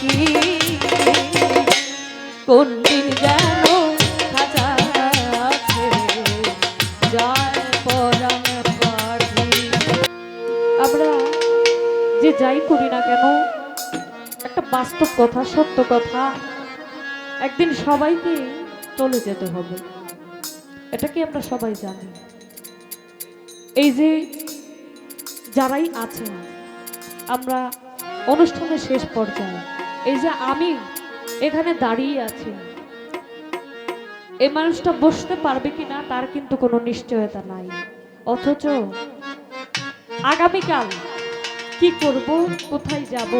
পাখি কোন দিন যেন খাঁচা ছেড়ে যায় পরাণ পাখি। আমরা যে যাই করি না কেন, একটা বাস্তব কথা, সত্য কথা, একদিন সবাইকে চলে যেতে হবে। এটা কি আমরা সবাই জানি? এই যে যারাই আছেন, আমরা অনুষ্ঠানের শেষ পর্যায়ে, এই যে আমি এখানে দাঁড়িয়ে আছি, এই মানুষটা বসতে পারবে কিনা তার কিন্তু কোনো নিশ্চয়তা নাই। অথচ আগামীকাল কি করব, কোথায় যাব,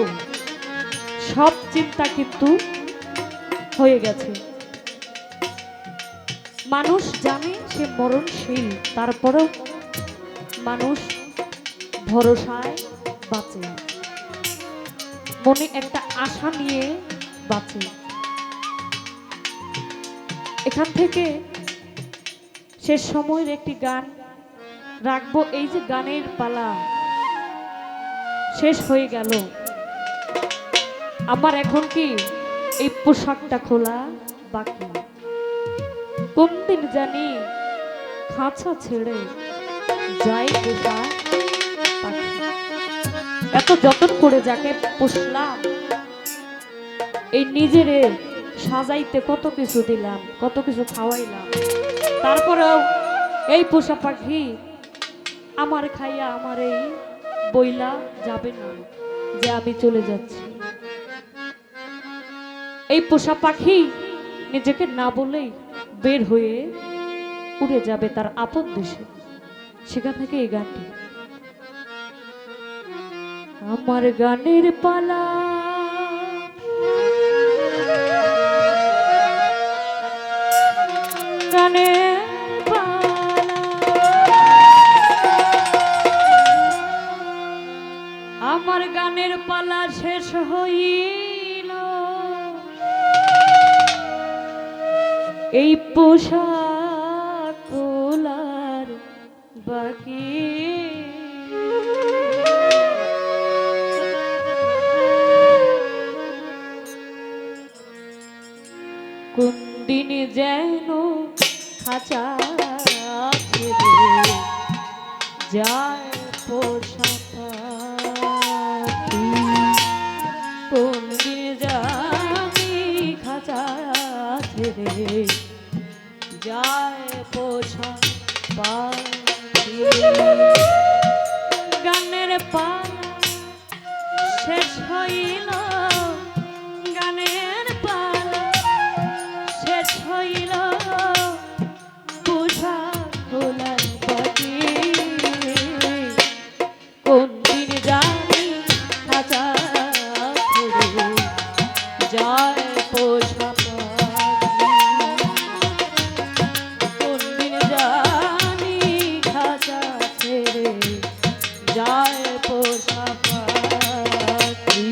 সব চিন্তা কিন্তু হয়ে গেছে। মানুষ জানে সে মরণশীল, তারপরেও মানুষ ভরসায় বাঁচে, মনে একটা আশা নিয়ে বাঁচে। এখান থেকে শেষ সময়ের একটি গান রাখবো। এই যে গানের পালা শেষ হয়ে গেল, আমার এখন কি এই পোশাকটা খোলা বাকি, কোন দিন জানি খাঁচা ছেড়ে যাই পোষা পাখি। এত যত্ন করে যাকে পুষলাম, এই নিজেরে সাজাইতে কত কিছু দিলাম, কত কিছু খাওয়াইলাম, তারপরেও এই পোষা পাখি আমার খাইয়া আমার এই বইলা যাবে না যে আমি চলে যাচ্ছি। এই পোষা পাখি নিজেকে না বলেই বের হয়ে উড়ে যাবে তার আপন দেশে। সেখান থেকে এই গানটি, আমার গানের পালা গানের পালা, আমার গানের পালা শেষ হইল, এই পোশাক খোলার বাকি। কোন দিন যেন খাঁচা ছেড়ে যায় পোষা পাখি, কোন দিন জানি খাঁচা ছেড়ে যায় পোষা পাখি। গানের পালা শেষ হইল, গানের পালা শেষ হইল, পোষা খোলার পাখি কোন দিন জানি খাঁচা ছেড়ে যায় পোষা পাখি, কোন দিন জানি খাঁচা ছেড়ে যায় পোষা পাখি।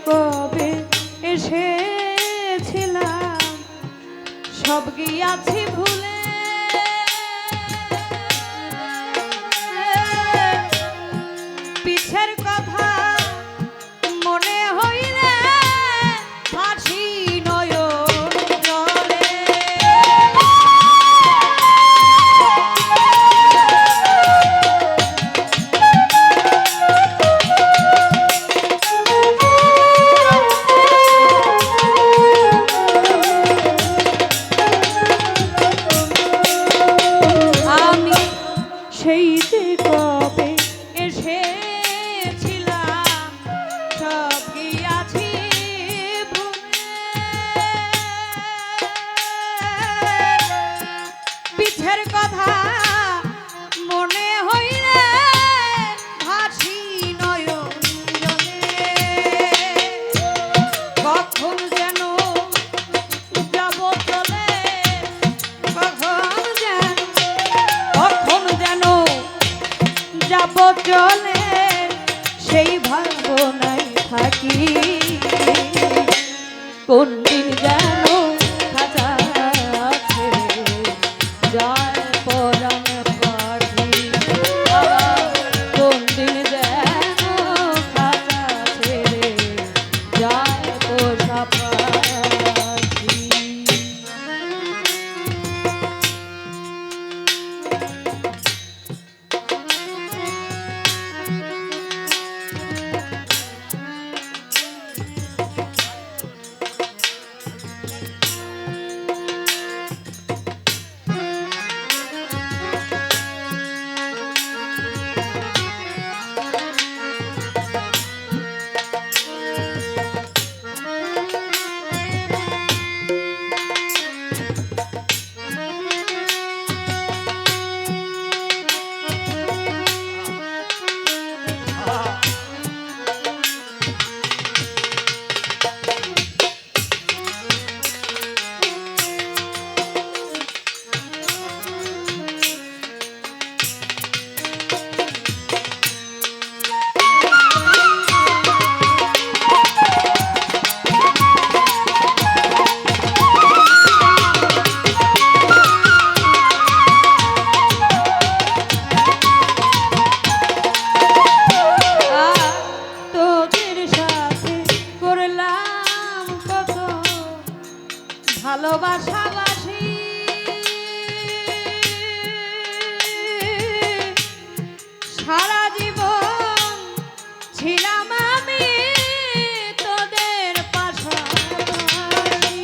কবে এসেছিলাম সব গিয়াছি ভুলে, পিছের কথা মনে হইলে ফাঁসি নয়ন জলে। সেই ভাবনায় থাকি কোন দিন যেন খাঁচা ছেড়ে যায় পরাণ পাখি কোন দিন যেন খাঁচা ছেড়ে যায় পোষা পাখি ভালোবাসাবাসি সারা জীবন ছিলাম আমি তোদের পাশাপাশি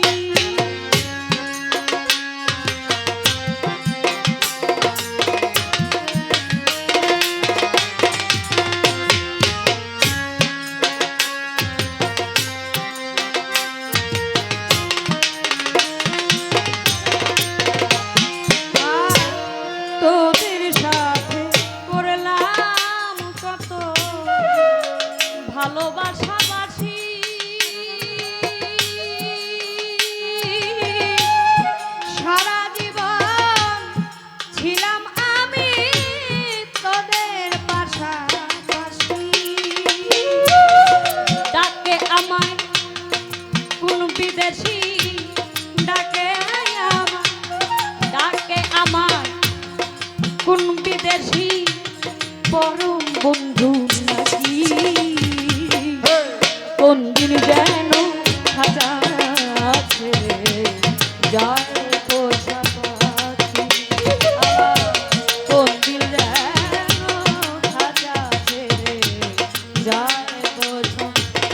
তোদের সাথে করলাম কত ভালোবাসাবাসি সারা জীবন ছিলাম আমি তোদের পাশাপাশি ডাকে আমায় কোন বিদেশি ডাকে আমায় কোন বিদেশি পরম বন্ধু নাকি কোন দিন যেন খাঁচা ছেড়ে যায় পোষা পাখি কোন দিন যেন খাঁচা ছেড়ে যায় পোষা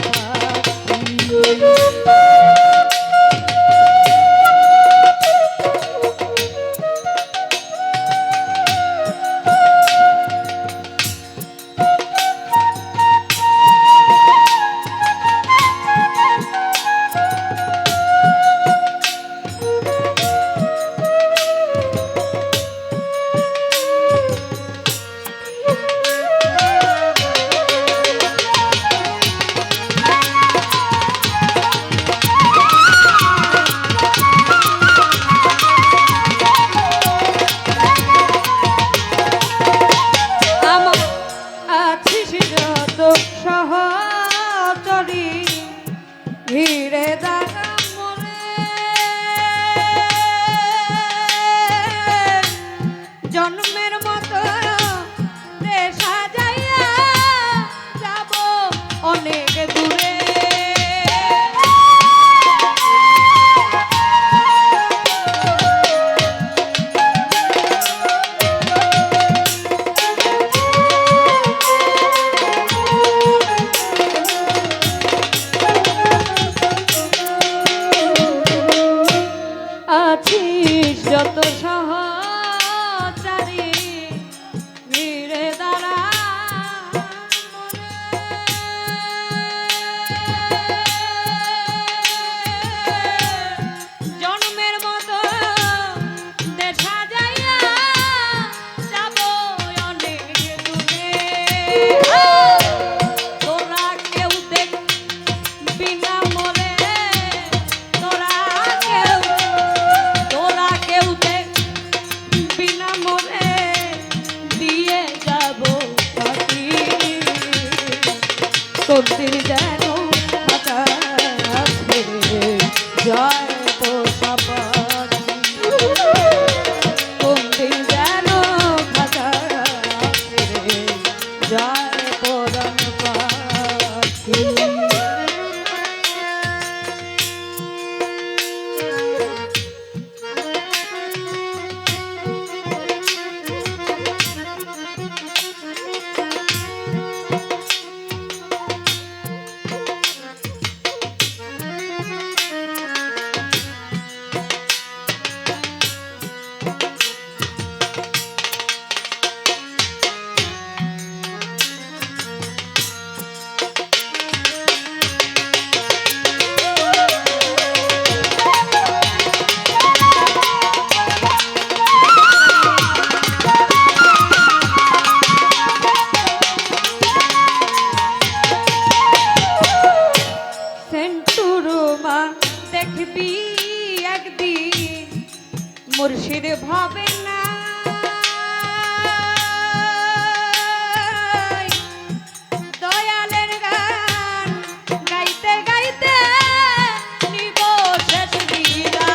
পাখি সহচরী ঘিরে দাঁড়া মনে জন্মের মতো দেশা যাইয়া যাব অনেক দূরে কোন দিন যেন খাঁচা ছেড়ে যায় পোষা পাখি কোন দিন যেন খাঁচা ছেড়ে যায় পরাণ পাখি দেখবি একদিন মুর্শিদ ভাবে না দয়ালের গান গাইতে গাইতে নিব শেষ বিদায়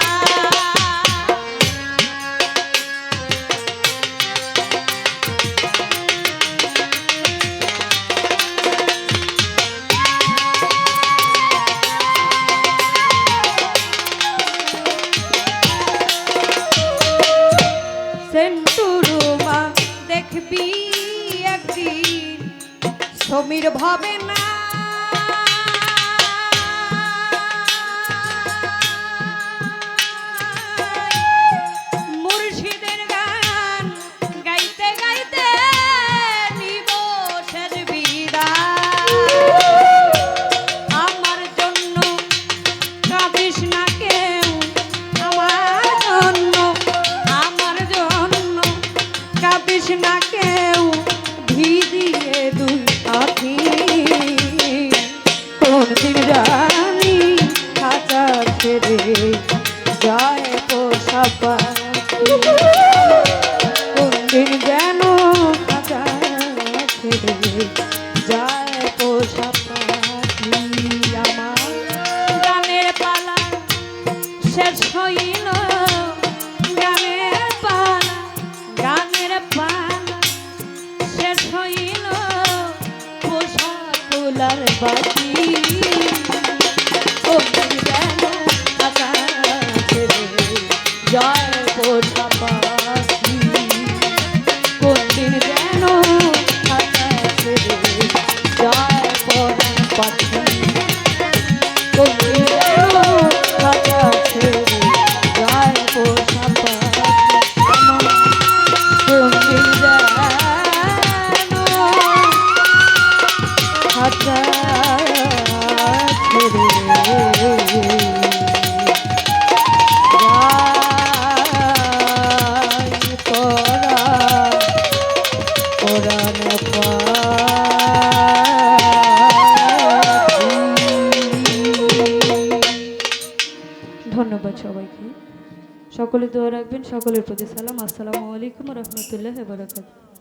সেন্টুরুমা দেখবি একদিন সমীর ভাবে না মুর্শিদের গান গাইতে গাইতে নিব শেষ বিদায় আমার জন্য কাঁদিস না কেউ আমার জন্য কাঁদিস না কেউ ভিজিয়ে দুই আঁখি কোন দিন জানি খাঁচা ছেড়ে যায় পোষা পাখি কোন দিন যেন খাঁচা ছেড়ে যায় পোষা পাখি আমার গানের পালা শেষ হইল গানের পালা শেষ হইল পোষা তোলার বাকি যেন খাঁচা ছেড়ে যায় পোষা পাখি কোন দিন যেন খাঁচা ছেড়ে যায় পরাণ পাখি কোন দিন যেন খাঁচা ছেড়ে যায় পোষা পাখি কোন দিন যেন খাঁচা ছেড়ে ধন্যবাদ সবাইকে সকলে দোয়া রাখবেন সকলের প্রতি সালাম আসসালামু আলাইকুম রহমতুল্লাহ বারাকাতুহু